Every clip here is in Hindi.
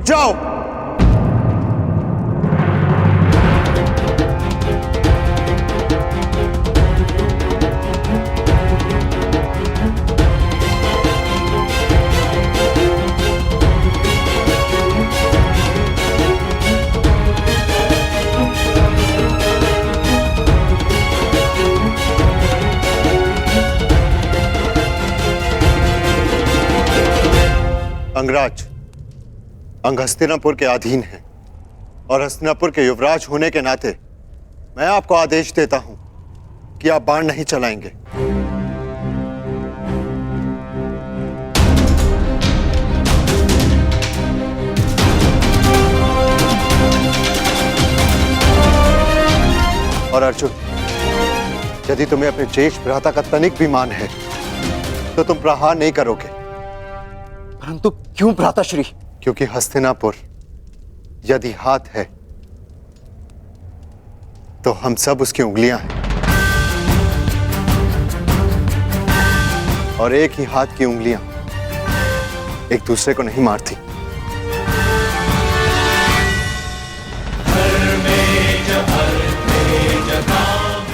जाओ। अंगराज अंग हस्तिनापुर के अधीन है और हस्तिनापुर के युवराज होने के नाते मैं आपको आदेश देता हूं कि आप बाण नहीं चलाएंगे। और अर्जुन, यदि तुम्हें अपने ज्येष्ठ भ्राता का तनिक भी मान है तो तुम प्रहार नहीं करोगे। परंतु क्यों भ्राताश्री? क्योंकि हस्तिनापुर यदि हाथ है तो हम सब उसकी उंगलियां हैं, और एक ही हाथ की उंगलियां एक दूसरे को नहीं मारती।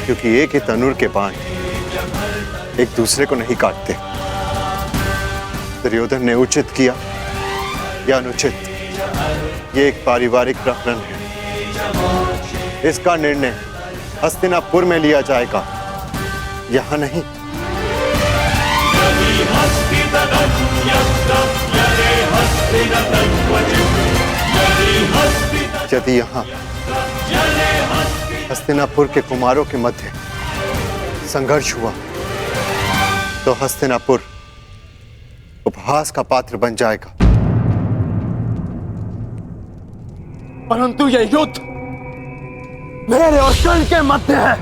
क्योंकि एक ही तनुर के बाण एक दूसरे को नहीं काटते। दुर्योधन ने उचित किया या अनुचित, ये एक पारिवारिक प्रकरण है। इसका निर्णय हस्तिनापुर में लिया जाएगा, यहां नहीं। यदि यहां हस्तिनापुर के कुमारों के मध्य संघर्ष हुआ तो हस्तिनापुर उपहास का पात्र बन जाएगा। परंतु यह युद्ध मेरे और कर्ण के मध्य है।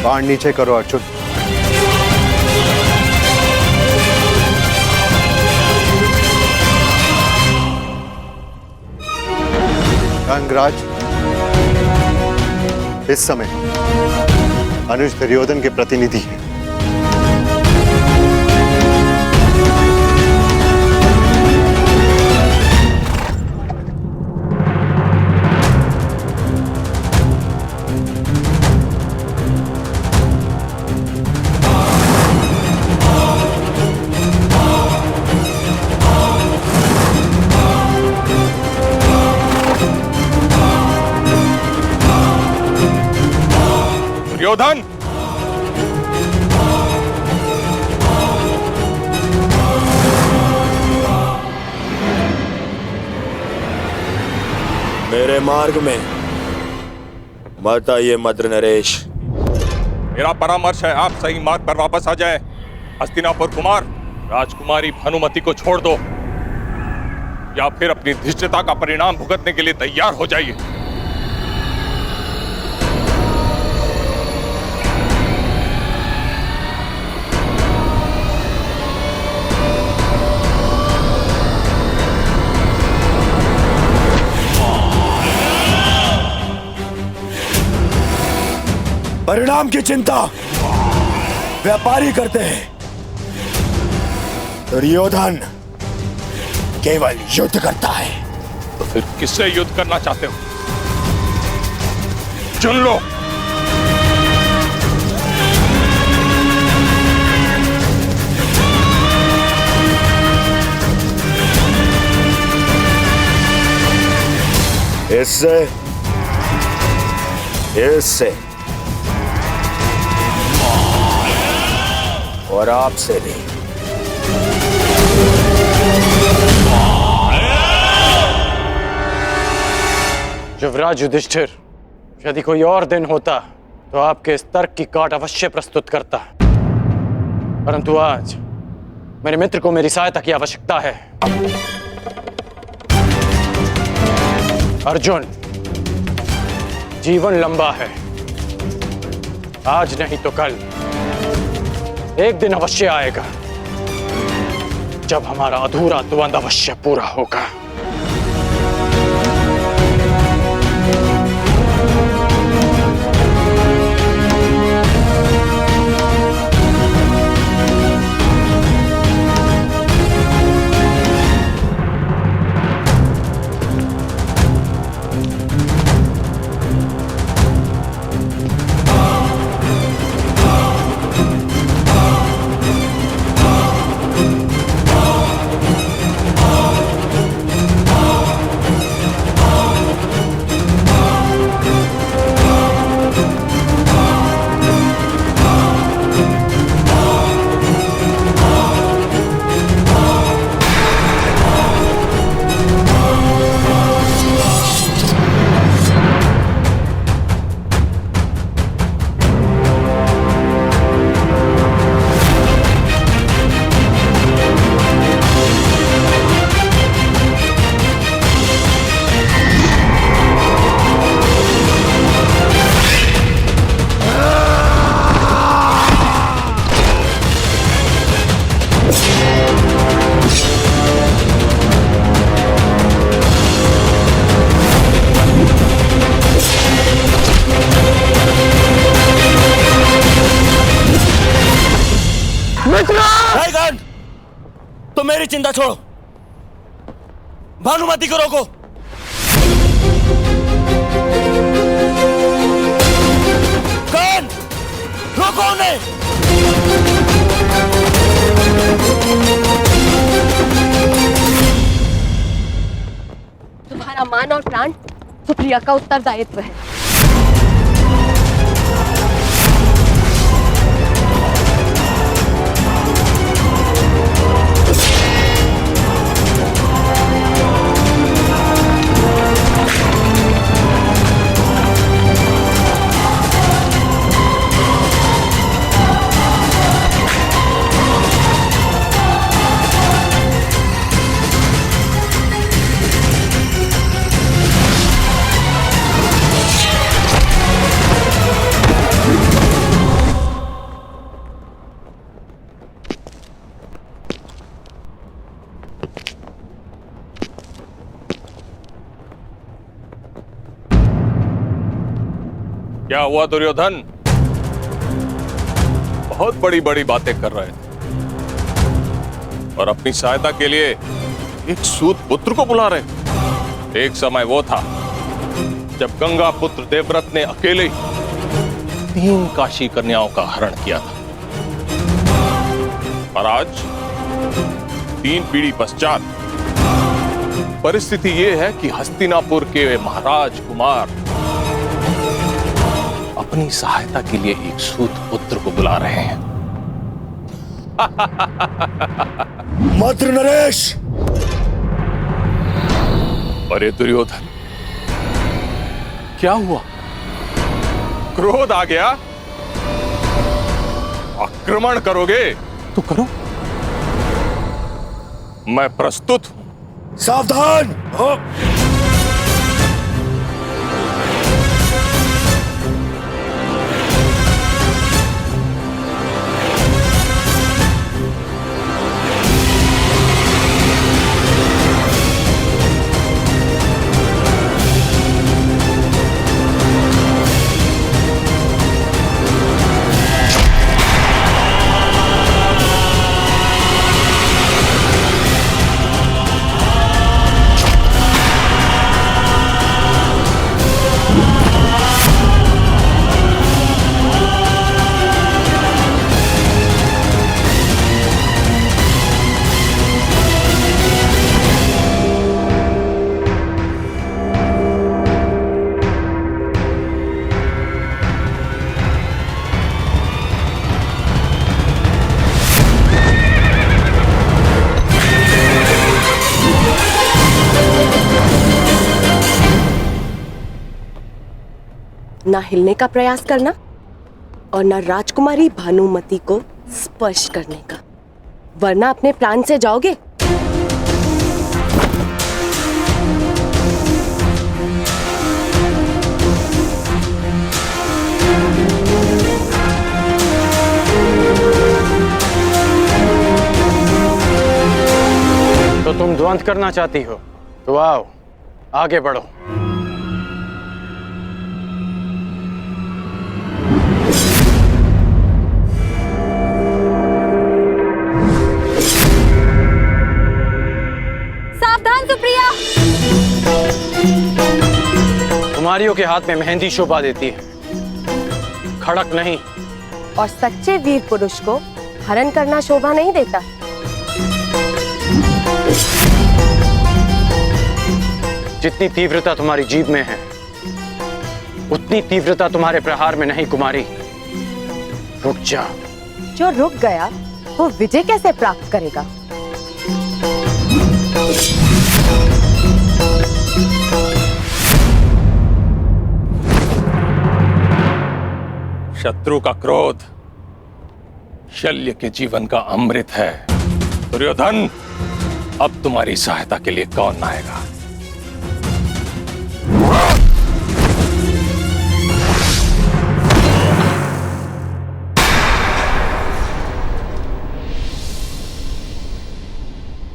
बाण नीचे करो अर्जुन। अंगराज, इस समय अनुज दुर्योधन के प्रतिनिधि हैं। दुर्योधन, मेरे मार्ग में मत आइए मद्र नरेश। मेरा परामर्श है आप सही मार्ग पर वापस आ जाए। हस्तिनापुर कुमार, राजकुमारी भानुमति को छोड़ दो या फिर अपनी धृष्टता का परिणाम भुगतने के लिए तैयार हो जाइए। परिणाम की चिंता व्यापारी करते हैं, दुर्योधन केवल युद्ध करता है। तो फिर किससे युद्ध करना चाहते हो? चुन लो। इससे, इससे और आपसे भी। युवराज युधिष्ठिर, यदि कोई और दिन होता तो आपके इस तर्क की काट अवश्य प्रस्तुत करता, परंतु आज मेरे मित्र को मेरी सहायता की आवश्यकता है। अर्जुन, जीवन लंबा है, आज नहीं तो कल एक दिन अवश्य आएगा जब हमारा अधूरा द्वंद्व अवश्य पूरा होगा। तो मेरी चिंता छोड़ो, भानुमति को रोको। कौन? रोको उन्हें। तुम्हारा मान और प्राण सुप्रिया का उत्तरदायित्व है। क्या हुआ दुर्योधन? बहुत बड़ी बड़ी बातें कर रहे थे और अपनी सहायता के लिए एक सूत पुत्र को बुला रहे। एक समय वो था जब गंगा पुत्र देवव्रत ने अकेले 3 काशी कन्याओं का हरण किया था, और आज 3 पीढ़ी पश्चात परिस्थिति ये है कि हस्तिनापुर के महाराज कुमार अपनी सहायता के लिए एक सूत पुत्र को बुला रहे हैं। मद्र नरेश! अरे दुर्योधन, क्या हुआ? क्रोध आ गया? आक्रमण करोगे तो करो, मैं प्रस्तुत हूं। सावधान! ना हिलने का प्रयास करना और ना राजकुमारी भानुमति को स्पर्श करने का, वरना अपने प्राण से जाओगे। तो तुम द्वंद करना चाहती हो तो आओ, आगे बढ़ो। कुमारियों के हाथ में मेहंदी शोभा देती है, खड़क नहीं। और सच्चे वीर पुरुष को हरण करना शोभा नहीं देता। जितनी तीव्रता तुम्हारी जीभ में है, उतनी तीव्रता तुम्हारे प्रहार में नहीं कुमारी। रुक जा। जो रुक गया वो विजय कैसे प्राप्त करेगा? शत्रु का क्रोध शल्य के जीवन का अमृत है। दुर्योधन, अब तुम्हारी सहायता के लिए कौन आएगा?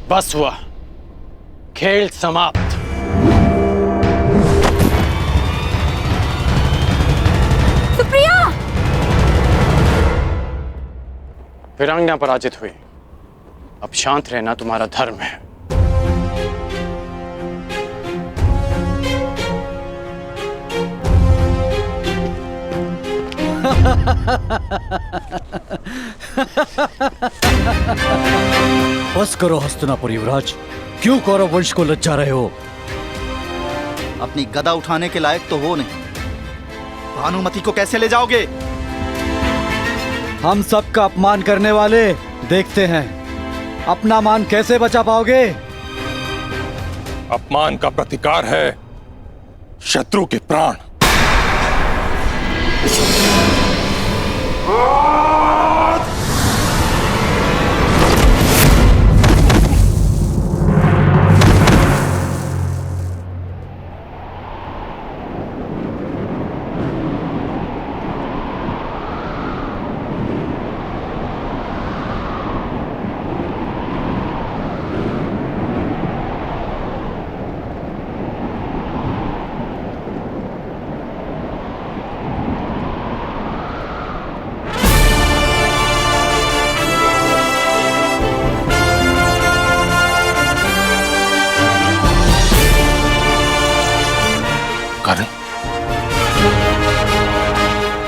बस हुआ, खेल समाप्त। वीरांगना पराजित हुई, अब शांत रहना तुम्हारा धर्म है। बस करो हस्तिनापुर युवराज, क्यों कौरव वंश को लज्जा रहे हो? अपनी गदा उठाने के लायक तो हो नहीं, भानुमति को कैसे ले जाओगे? हम सबका अपमान करने वाले, देखते हैं अपना मान कैसे बचा पाओगे। अपमान का प्रतिकार है शत्रु के प्राण।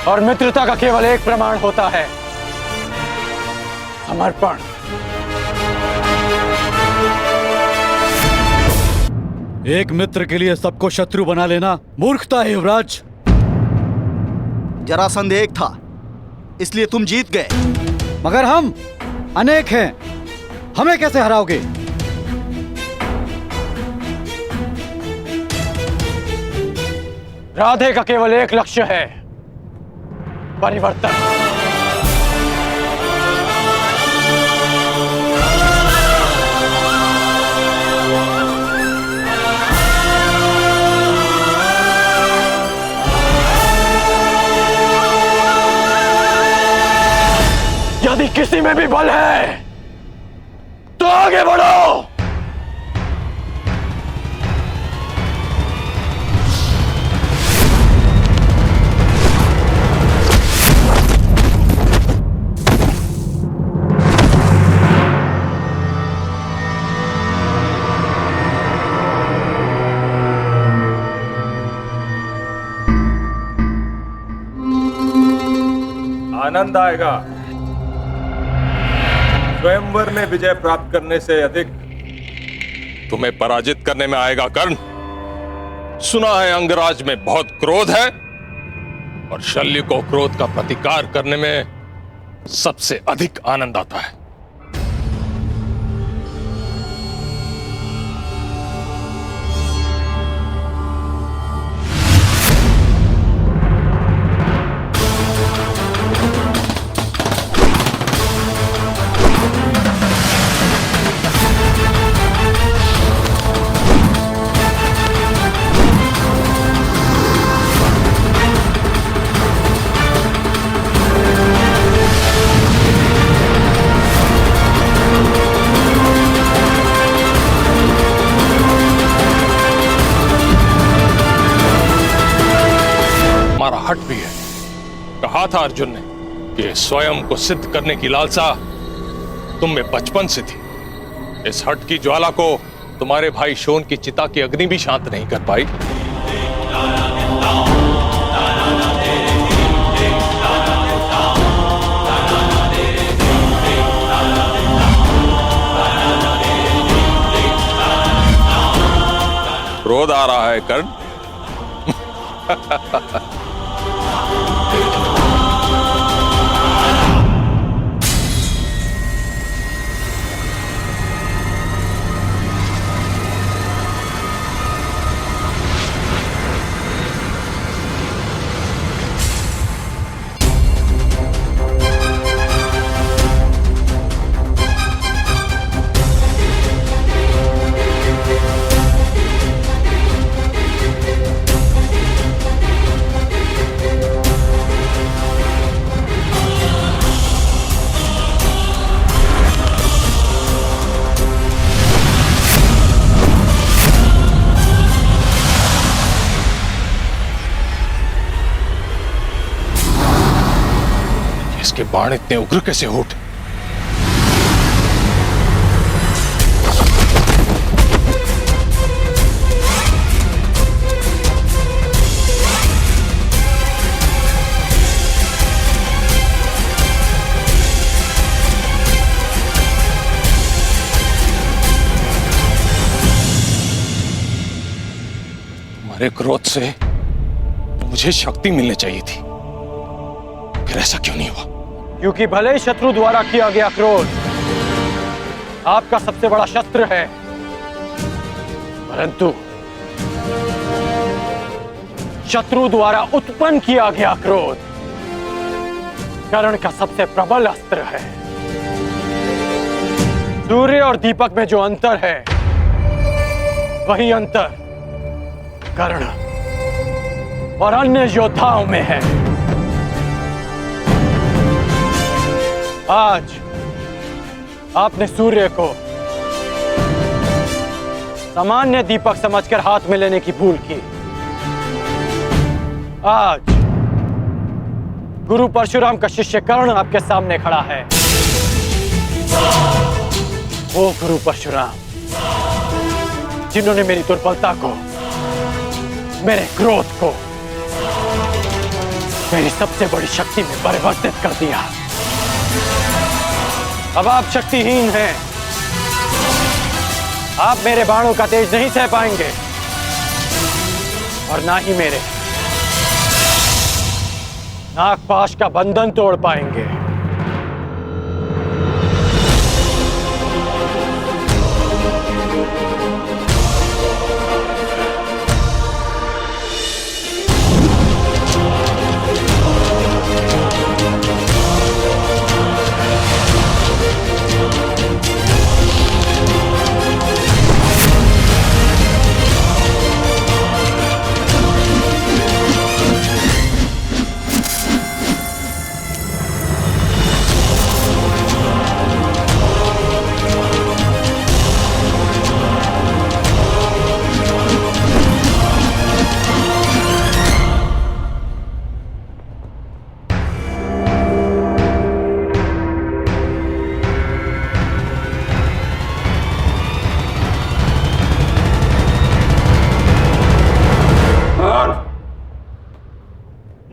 और मित्रता का केवल एक प्रमाण होता है, समर्पण। एक मित्र के लिए सबको शत्रु बना लेना मूर्खता है युवराज। जरासंध एक था, इसलिए तुम जीत गए। मगर हम अनेक हैं, हमें कैसे हराओगे? राधे का केवल एक लक्ष्य है, परिवर्तन। यदि किसी में भी बल है तो आगे बढ़ो। आनंद आएगा। स्वयंवर में विजय प्राप्त करने से अधिक तुम्हें पराजित करने में आएगा कर्ण। सुना है अंगराज में बहुत क्रोध है और शल्य को क्रोध का प्रतिकार करने में सबसे अधिक आनंद आता है। हट भी है। कहा था अर्जुन ने कि स्वयं को सिद्ध करने की लालसा तुम में बचपन से थी। इस हट की ज्वाला को तुम्हारे भाई शोन की चिता की अग्नि भी शांत नहीं कर पाई। क्रोध आ रहा है कर्ण। इसके बाण इतने उग्र कैसे हो उठे? तुम्हारे क्रोध से मुझे शक्ति मिलनी चाहिए थी, फिर ऐसा क्यों नहीं हुआ? क्योंकि भले ही शत्रु द्वारा किया गया क्रोध आपका सबसे बड़ा शस्त्र है, परंतु शत्रु द्वारा उत्पन्न किया गया क्रोध कर्ण का सबसे प्रबल अस्त्र है। सूर्य और दीपक में जो अंतर है वही अंतर कर्ण और अन्य योद्धाओं में है। आज आपने सूर्य को सामान्य दीपक समझकर हाथ में लेने की भूल की। आज गुरु परशुराम का शिष्य कर्ण आपके सामने खड़ा है। वो गुरु परशुराम जिन्होंने मेरी दुर्बलता को, मेरे क्रोध को मेरी सबसे बड़ी शक्ति में परिवर्तित कर दिया। अब आप शक्तिहीन हैं। आप मेरे बाणों का तेज नहीं सह पाएंगे और ना ही मेरे नागपाश का बंधन तोड़ पाएंगे।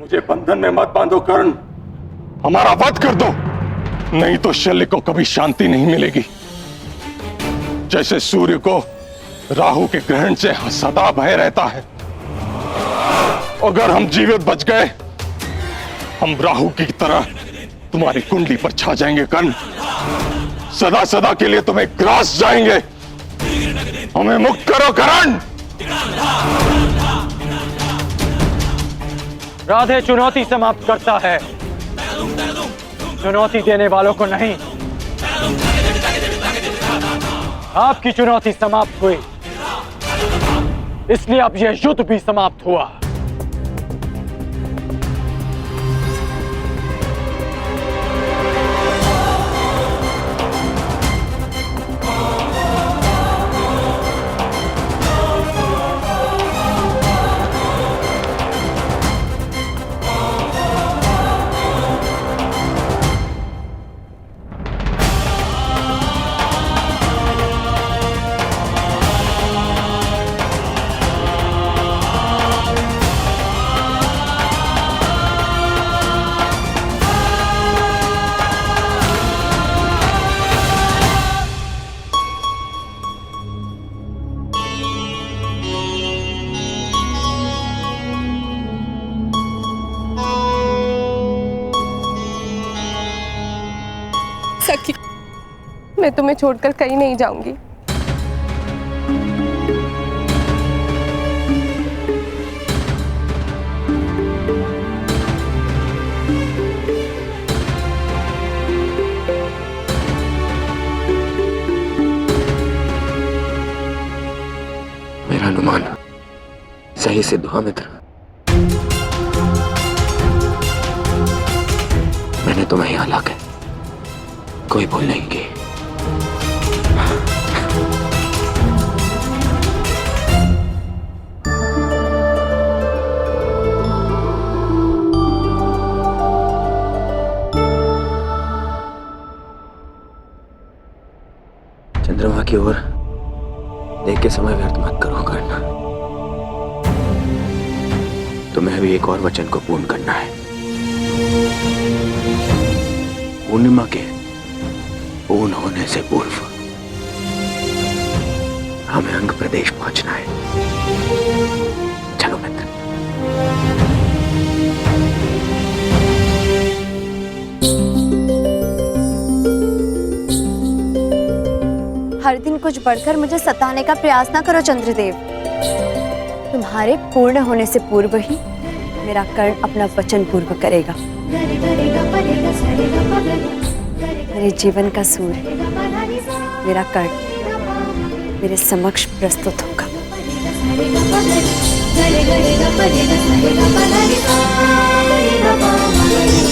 मुझे बंधन में मत बांधो कर्ण, हमारा वध कर दो, नहीं तो शल्य को कभी शांति नहीं मिलेगी। जैसे सूर्य को राहु के ग्रहण से सदा भय रहता है, अगर हम जीवित बच गए हम राहु की तरह तुम्हारी कुंडली पर छा जाएंगे कर्ण, सदा सदा के लिए तुम्हें ग्रास जाएंगे। हमें मुक्त करो कर्ण। राधे चुनौती समाप्त करता है, चुनौती देने वालों को नहीं। आपकी चुनौती समाप्त हुई, इसलिए अब यह युद्ध भी समाप्त हुआ। सखी, मैं तुम्हें छोड़कर कहीं नहीं जाऊंगी। मेरा अनुमान सही सिद्ध हुआ मित्र। मैंने तुम्हें यहाँ लाकर कोई भूल नहीं की। चंद्रमा की ओर देख के समय व्यर्थ मत करो करना। तुम्हें अभी एक और वचन को पूर्ण करना है। पूर्णिमा के पूर्ण होने से पूर्व हमें अंग प्रदेश पहुंचना है। हर दिन कुछ बढ़कर मुझे सताने का प्रयास ना करो चंद्रदेव। तुम्हारे पूर्ण होने से पूर्व ही मेरा कर्ण अपना वचन पूर्ण करेगा। मेरे जीवन का सूर्य मेरा कर्ण मेरे समक्ष प्रस्तुत होगा। गरे गरे ग परे ग सरे ग प ध नि सा रे ग प म ग रे